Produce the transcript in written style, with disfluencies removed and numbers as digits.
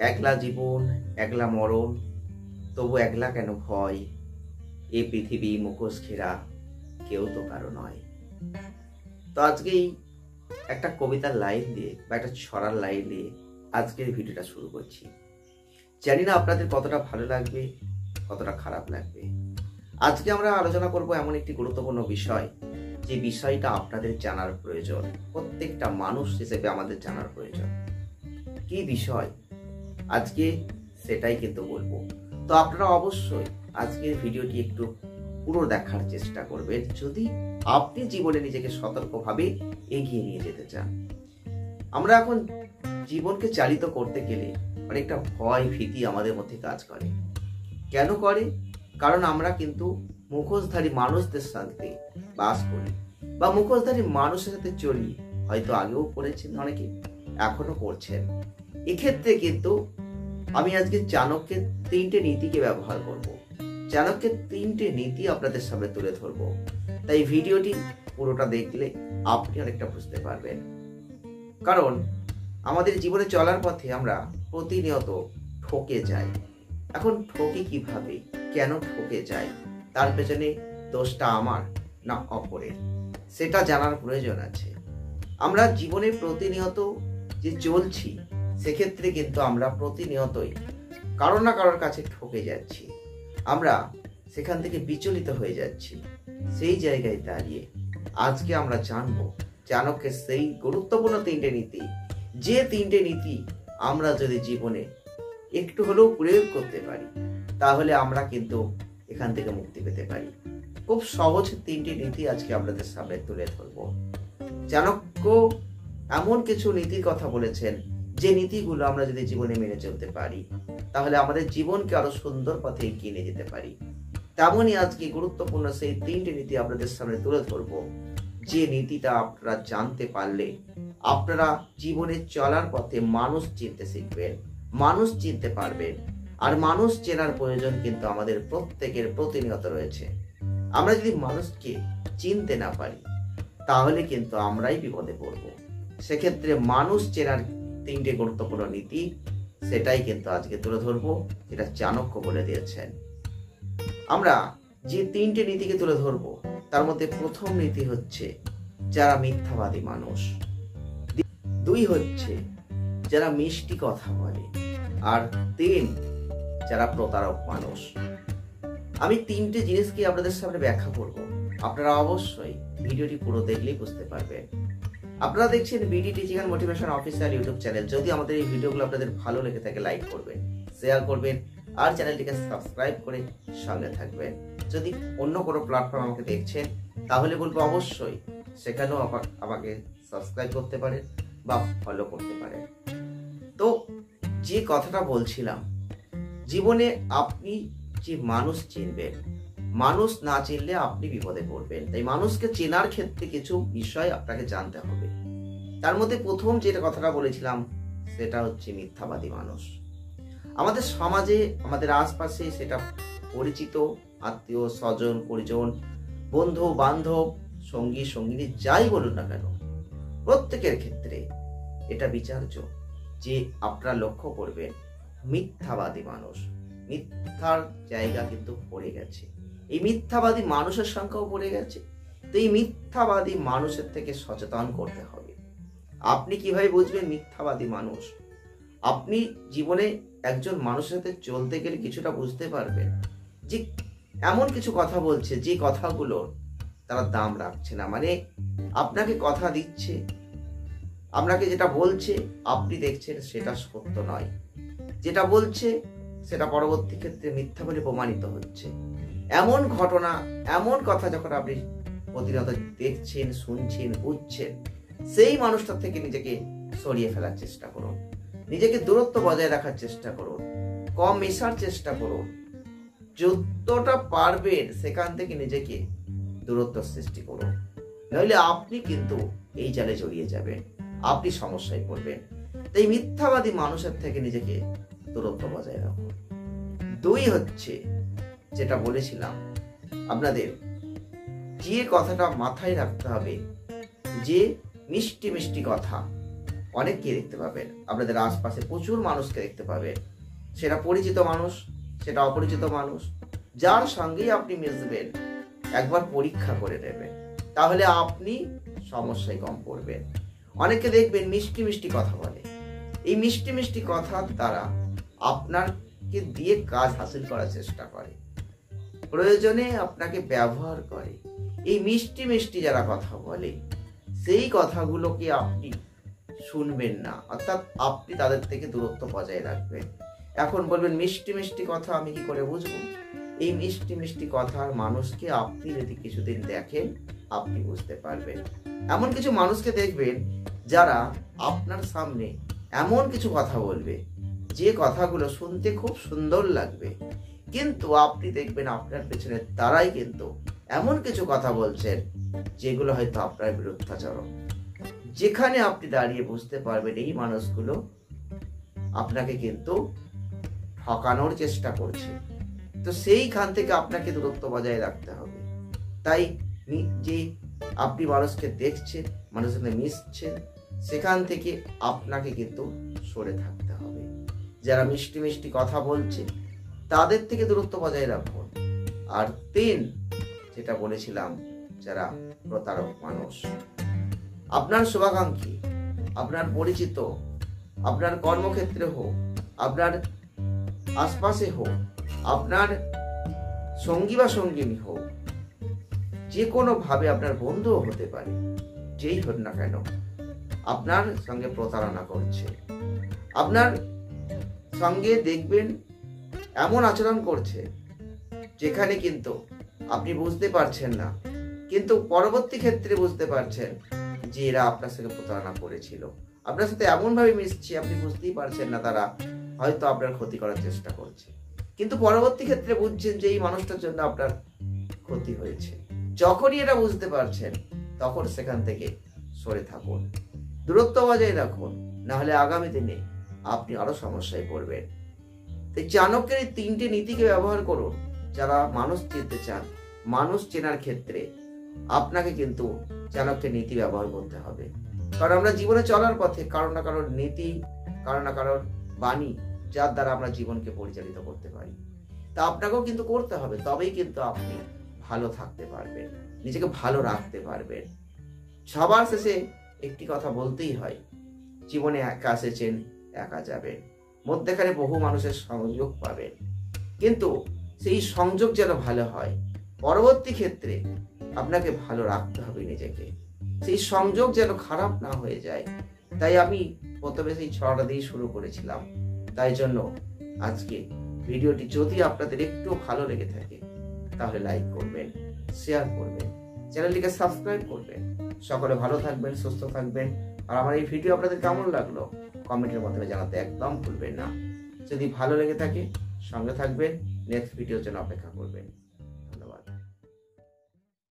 একলা জীবন একলা মরণ, তবু একলা কেন ভয়, এই পৃথিবী মুখোশ ঘেরা, কেউ তো কারো নয়। তো আজকেই একটা কবিতার লাইন দিয়ে বা একটা ছড়ার লাইন দিয়ে আজকের ভিডিওটা শুরু করছি। জানি না আপনাদের কতটা ভালো লাগবে, কতটা খারাপ লাগবে। আজকে আমরা আলোচনা করব এমন একটি গুরুত্বপূর্ণ বিষয়, যে বিষয়টা আপনাদের জানার প্রয়োজন, প্রত্যেকটা মানুষ হিসেবে আমাদের জানার প্রয়োজন। কি বিষয় আজকে সেটাই কিন্তু বলবো। তো আপনারা অবশ্যই আজকের ভিডিওটি একটু পুরো দেখার চেষ্টা করবেন, যদি আপনি জীবনে নিজেকে সতর্কভাবে এগিয়ে নিয়ে যেতে চান। আমরা এখন জীবনকে চালিত করতে গেলে অনেকটা ভয় ভীতি আমাদের মধ্যে কাজ করে। কেন করে? কারণ আমরা কিন্তু মুখোশধারী মানুষদের সাথে বাস করি বা মুখোশধারী মানুষের সাথে চলি। হয়তো আগেও করেছেন অনেকে, এখনো করছেন। এক্ষেত্রে কিন্তু আমি আজকে চাণক্যের 3টে নীতিকে ব্যবহার করব। চাণক্যের 3টে নীতি আপনাদের সামনে তুলে ধরবো। তাই ভিডিওটি পুরোটা দেখলে আপনি অনেকটা বুঝতে পারবেন। কারণ আমাদের জীবনে চলার পথে আমরা প্রতিনিয়ত ঠকে যাই। এখন ঠকে কিভাবে, কেন ঠকে যাই, তার পেছনে দোষটা আমার না অপরের, সেটা জানার প্রয়োজন আছে। আমরা জীবনে প্রতিনিয়ত যে চলছি, সেক্ষেত্রে কিন্তু আমরা প্রতিনিয়তই কারো না কারোর কাছে ঠকে যাচ্ছি। আমরা সেখান থেকে বিচলিত হয়ে যাচ্ছি। সেই জায়গায় দাঁড়িয়ে আজকে আমরা জানবো চাণক্যের সেই গুরুত্বপূর্ণ 3টে নীতি, যে 3টে নীতি আমরা যদি জীবনে একটু হলেও প্রয়োগ করতে পারি, তাহলে আমরা কিন্তু এখান থেকে মুক্তি পেতে পারি। খুব সহজ 3টে নীতি আজকে আপনাদের সামনে তুলে ধরবো। চাণক্য এমন কিছু নীতির কথা বলেছেন, যে নীতিগুলো আমরা যদি জীবনে মেনে চলতে পারি, তাহলে আমাদের জীবনকে আরো সুন্দর পথে এগিয়ে নিয়ে যেতে পারি। তেমনই আজকে গুরুত্বপূর্ণ সেই 3টে নীতি আপনাদের সামনে তুলে ধরবো, যে নীতিটা আপনারা জানতে পারলে আপনারা জীবনে চলার পথে মানুষ চিনতে শিখবেন, মানুষ চিনতে পারবেন। আর মানুষ চেনার প্রয়োজন কিন্তু আমাদের প্রত্যেকের প্রতিনিয়ত রয়েছে। আমরা যদি মানুষকে চিনতে না পারি, তাহলে কিন্তু আমরাই বিপদে পড়ব। সেক্ষেত্রে মানুষ চেনার 3টে গুরুত্বপূর্ণ নীতি, সেটাই কিন্তু আজকে তুলে ধরবো, যেটা চাণক্য বলে দিয়েছেন। আমরা যে 3টে নীতিকে তুলে ধরবো, তার মধ্যে প্রথম নীতি হচ্ছে যারা মিথ্যাবাদী মানুষ, 2 হচ্ছে যারা মিষ্টি কথা বলে, আর 3 যারা প্রতারক মানুষ। আমি 3টে জিনিসকে আপনাদের সামনে ব্যাখ্যা করব। আপনারা অবশ্যই ভিডিওটি পুরো দেখলেই বুঝতে পারবেন। আপনারা দেখছেন BD teaching and motivation official YouTube channel. যদি আমাদের এই ভিডিওগুলো আপনাদের ভালো লেগে থাকে, লাইক করবেন, শেয়ার করবেন, আর চ্যানেলটিকে সাবস্ক্রাইব করে সঙ্গে থাকবেন। যদি অন্য কোনো প্ল্যাটফর্ম আমাকে দেখছেন, তাহলে বলবো অবশ্যই সেখানেও আমাকে সাবস্ক্রাইব করতে পারেন বা ফলো করতে পারেন। তো যে কথাটা বলছিলাম, জীবনে আপনি যে মানুষ চিনবেন, মানুষ না চিনলে আপনি বিপদে পড়বেন। তাই মানুষকে চেনার ক্ষেত্রে কিছু বিষয় আপনাকে জানতে হবে। তার মধ্যে প্রথম যেটা কথাটা বলেছিলাম, সেটা হচ্ছে মিথ্যাবাদী মানুষ। আমাদের সমাজে, আমাদের আশপাশে, সেটা পরিচিত আত্মীয় স্বজন, পরিজন, বন্ধু বান্ধব, সঙ্গী সঙ্গিনী, যাই বলুন না কেন, প্রত্যেকের ক্ষেত্রে এটা বিচার্য যে আপনারা লক্ষ্য করবেন মিথ্যাবাদী মানুষ, মিথ্যার জায়গা কিন্তু পড়ে গেছে। এই মিথ্যাবাদী মানুষের সংখ্যাও পড়ে গেছে। তো এই মিথ্যাবাদী মানুষের থেকে সচেতন করতে হবে। আপনি কিভাবে বুঝবেন মিথ্যাবাদী মানুষ? আপনি জীবনে একজন মানুষের সাথে চলতে গেলে কিছুটা বুঝতে পারবেন যে এমন কিছু কথা বলছে, যে কথাগুলোর তারা দাম রাখছে না। মানে আপনাকে কথা দিচ্ছে, আপনাকে যেটা বলছে আপনি দেখছেন সেটা সত্য নয়, যেটা বলছে সেটা পরবর্তী ক্ষেত্রে মিথ্যা বলে প্রমাণিত হচ্ছে। এমন ঘটনা, এমন কথা যখন আপনি প্রতিনিয়ত দেখছেন, শুনছেন, বুঝছেন, সেই মানুষটার থেকে নিজেকে সরিয়ে ফেলার চেষ্টা করুন, নিজেকে দূরত্ব বজায় রাখার চেষ্টা করুন, কম মেশার চেষ্টা করুন। যতটা পারবেন সেখান থেকে নিজেকে দূরত্ব সৃষ্টি করুন, নইলে আপনি কিন্তু এই জালে জড়িয়ে যাবেন, আপনি সমস্যায় পড়বেন। তাই মিথ্যাবাদী মানুষের থেকে নিজেকে দূরত্ব বজায় রাখুন। 2 হচ্ছে যেটা বলেছিলাম আপনাদের, যে কথাটা মাথায় রাখতে হবে, যে মিষ্টি মিষ্টি কথা, অনেককে দেখতে পাবেন, আপনাদের আশপাশে প্রচুর মানুষকে দেখতে পাবেন। সেটা পরিচিত মানুষ, সেটা অপরিচিত মানুষ, যার সঙ্গেই আপনি মিশবেন একবার পরীক্ষা করে নেবেন, তাহলে আপনি সমস্যায় কম পড়বেন। অনেকে দেখবেন মিষ্টি মিষ্টি কথা বলে, এই মিষ্টি মিষ্টি কথার দ্বারা আপনাকে দিয়ে কাজ হাসিল করার চেষ্টা করে, প্রয়োজনে আপনাকে ব্যবহার করে। এই মিষ্টি মিষ্টি যারা কথা বলে সেই কথাগুলোকে আপনি শুনবেন না, অর্থাৎ আপনি তাদের থেকে দূরত্ব বজায় রাখবেন। এখন বলবেন মিষ্টি মিষ্টি কথা আমি কি করে বুঝবো? এই মিষ্টি মিষ্টি কথার মানুষকে আপনি যদি কিছুদিন দেখেন আপনি বুঝতে পারবেন। এমন কিছু মানুষকে দেখবেন যারা আপনার সামনে এমন কিছু কথা বলবে যে কথাগুলো শুনতে খুব সুন্দর লাগবে, কিন্তু আপনি দেখবেন আপনার পেছনে তারাই কিন্তু এমন কিছু কথা বলছেন যেগুলো হয়তো আপনার বিরুদ্ধাচরণ, যেখানে আপনি দাঁড়িয়ে বুঝতে পারবেন এই মানুষগুলো আপনাকে কিন্তু ঠকানোর চেষ্টা করছে। তো সেইখান থেকে আপনাকে দূরত্ব বজায় রাখতে হবে। তাই যে আপনি মানুষকে দেখছেন, মানুষের সাথে মিশছেন, সেখান থেকে আপনাকে কিন্তু সরে থাকতে হবে। যারা মিষ্টি মিষ্টি কথা বলছে তাদের থেকে দূরত্ব বজায় রাখুন। আর 3 যেটা বলেছিলাম, যারা প্রতারক মানুষ, আপনার শুভাকাঙ্ক্ষী, আপনার পরিচিত, আপনার কর্মক্ষেত্রে হোক, আপনার আশপাশে হোক, আপনার সঙ্গী বা সঙ্গিনী হোক, যে কোনো ভাবে আপনার বন্ধুও হতে পারে, যেই হোক না কেন আপনার সঙ্গে প্রতারণা করছে। আপনার সঙ্গে দেখবেন এমন আচরণ করছে যেখানে কিন্তু আপনি বুঝতে পারছেন না, কিন্তু পরবর্তী ক্ষেত্রে বুঝতে পারছেন যে এরা আপনার সঙ্গে প্রতারণা করেছিল। আপনার সাথে এমন ভাবে মিশছে আপনি বুঝতেই পারছেন না, তারা হয়তো আপনার ক্ষতি করার চেষ্টা করছে, কিন্তু পরবর্তী ক্ষেত্রে বুঝছেন যে এই মানুষটার জন্য আপনার ক্ষতি হয়েছে। যখনই এটা বুঝতে পারছেন তখন সেখান থেকে সরে থাকুন, দূরত্ব বজায় রাখুন, না হলে আগামী দিনে আপনি আরো সমস্যায় পড়বেন। তাই চাণক্যের এই 3টে নীতিকে ব্যবহার করুন। যারা মানুষ চিনতে চান, মানুষ চেনার ক্ষেত্রে আপনাকে কিন্তু চাণক্যের নীতি ব্যবহার করতে হবে। কারণ আমরা জীবনে চলার পথে কারো না কারোর নীতি, কারো না কারোর বাণী, যার দ্বারা আমরা জীবনকে পরিচালিত করতে পারি, তা আপনাকেও কিন্তু করতে হবে। তবেই কিন্তু আপনি ভালো থাকতে পারবেন, নিজেকে ভালো রাখতে পারবেন। সবার শেষে একটি কথা বলতেই হয়, জীবনে একা এসেছেন একা যাবেন, মধ্যেখানে বহু মানুষের সংযোগ পাবেন, কিন্তু সেই সংযোগ যেন ভালো হয়। পরবর্তী ক্ষেত্রে আপনাকে ভালো রাখতে হবে নিজেকে, সেই সংযোগ যেন খারাপ না হয়ে যায়। তাই আমি প্রথমে সেই ছড়াটা দিয়ে শুরু করেছিলাম। তাই জন্য আজকে ভিডিওটি যদি আপনাদের একটু ভালো লেগে থাকে তাহলে লাইক করবেন, শেয়ার করবেন, চ্যানেলটিকে সাবস্ক্রাইব করবেন। সকলে ভালো থাকবেন, সুস্থ থাকবেন। আর আমার এই ভিডিও আপনাদের কেমন লাগলো কমেন্টের মাধ্যমে জানাতে একদম ভুলবেন না। যদি ভালো লেগে থাকে সঙ্গে থাকবেন, নেক্সট ভিডিওর জন্য অপেক্ষা করবেন।